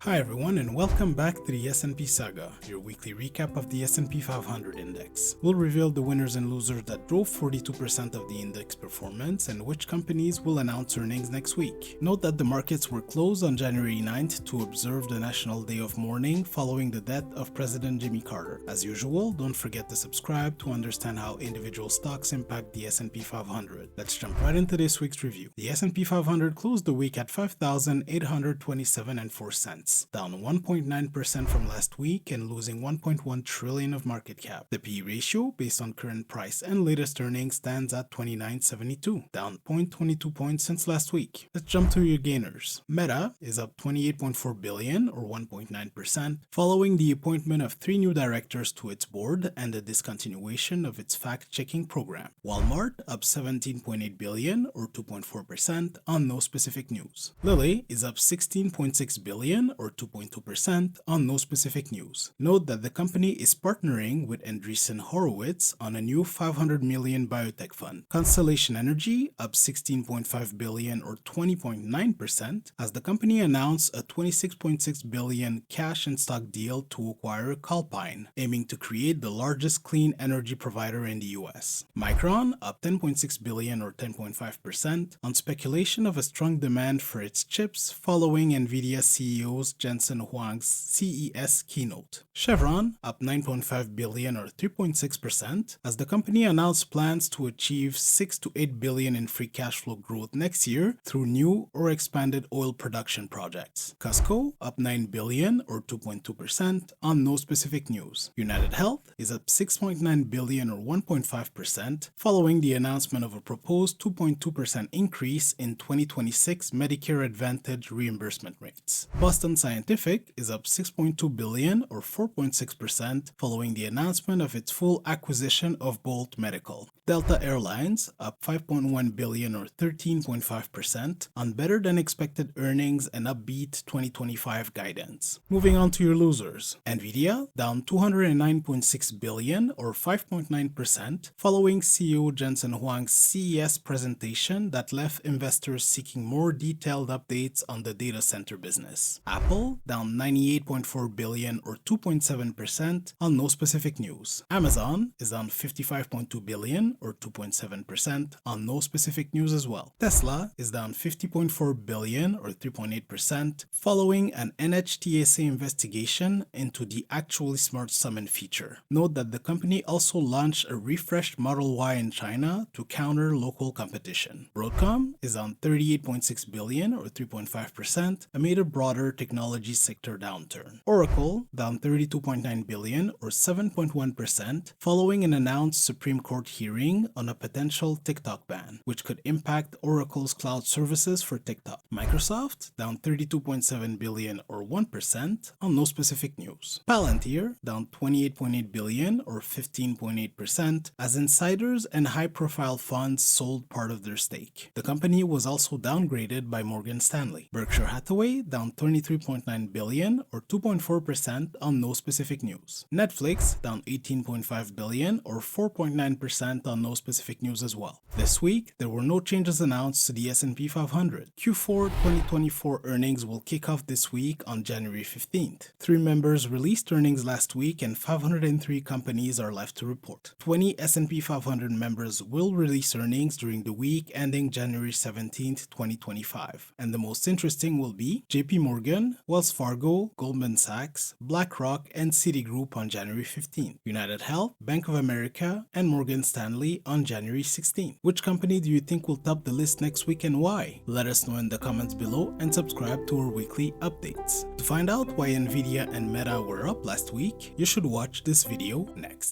Hi everyone and welcome back to the S&P Saga, your weekly recap of the S&P 500 index. We'll reveal the winners and losers that drove 42% of the index performance and which companies will announce earnings next week. Note that the markets were closed on January 9th to observe the National Day of Mourning following the death of President Jimmy Carter. As usual, don't forget to subscribe to understand how individual stocks impact the S&P 500. Let's jump right into this week's review. The S&P 500 closed the week at 5,827.04 cents. Down 1.9% from last week and losing 1.1 trillion of market cap. The P/E ratio, based on current price and latest earnings, stands at 29.72, down 0.22 points since last week. Let's jump to your gainers. Meta is up 28.4 billion or 1.9%, following the appointment of 3 new directors to its board and the discontinuation of its fact-checking program. Walmart up 17.8 billion or 2.4% on no specific news. Lilly is up 16.6 billion or 2.2% on no specific news. Note that the company is partnering with Andreessen Horowitz on a new 500 million biotech fund. Constellation Energy up 16.5 billion or 20.9% as the company announced a 26.6 billion cash and stock deal to acquire Calpine, aiming to create the largest clean energy provider in the US. Micron up 10.6 billion or 10.5% on speculation of a strong demand for its chips following Nvidia CEO's Jensen Huang's CES keynote. Chevron up 9.5 billion or 3.6% as the company announced plans to achieve 6 to 8 billion in free cash flow growth next year through new or expanded oil production projects. Costco up 9 billion or 2.2% on no specific news. UnitedHealth is up 6.9 billion or 1.5% following the announcement of a proposed 2.2% increase in 2026 Medicare Advantage reimbursement rates. Boston Scientific is up 6.2 billion or 4.6% following the announcement of its full acquisition of Bolt Medical. Delta Airlines up 5.1 billion or 13.5% on better than expected earnings and upbeat 2025 guidance. Moving on to your losers. Nvidia down 209.6 billion or 5.9% following CEO Jensen Huang's CES presentation that left investors seeking more detailed updates on the data center business. Apple down 98.4 billion or 2.7% on no specific news. Amazon is down 55.2 billion or 2.7% on no specific news as well. Tesla is down 50.4 billion or 3.8% following an NHTSA investigation into the Actually Smart Summon feature. Note that the company also launched a refreshed Model Y in China to counter local competition. Broadcom is down 38.6 billion or 3.5% amid a broader technology sector downturn. Oracle down 32.9 billion or 7.1% following an announced Supreme Court hearing on a potential TikTok ban, which could impact Oracle's cloud services for TikTok. Microsoft down 32.7 billion or 1% on no specific news. Palantir down 28.8 billion or 15.8% as insiders and high-profile funds sold part of their stake. The company was also downgraded by Morgan Stanley. Berkshire Hathaway down 23.9 billion or 2.4% on no specific news. Netflix down 18.5 billion or 4.9% on no specific news as well. This week, there were no changes announced to the S&P 500. Q4 2024 earnings will kick off this week on January 15th. 3 members released earnings last week and 503 companies are left to report. 20 S&P 500 members will release earnings during the week ending January 17th, 2025. And the most interesting will be JPMorgan, Wells Fargo, Goldman Sachs, BlackRock, and Citigroup on January 15th. UnitedHealth, Bank of America, and Morgan Stanley on January 16th. Which company do you think will top the list next week and why? Let us know in the comments below and subscribe to our weekly updates. To find out why Nvidia and Meta were up last week, you should watch this video next.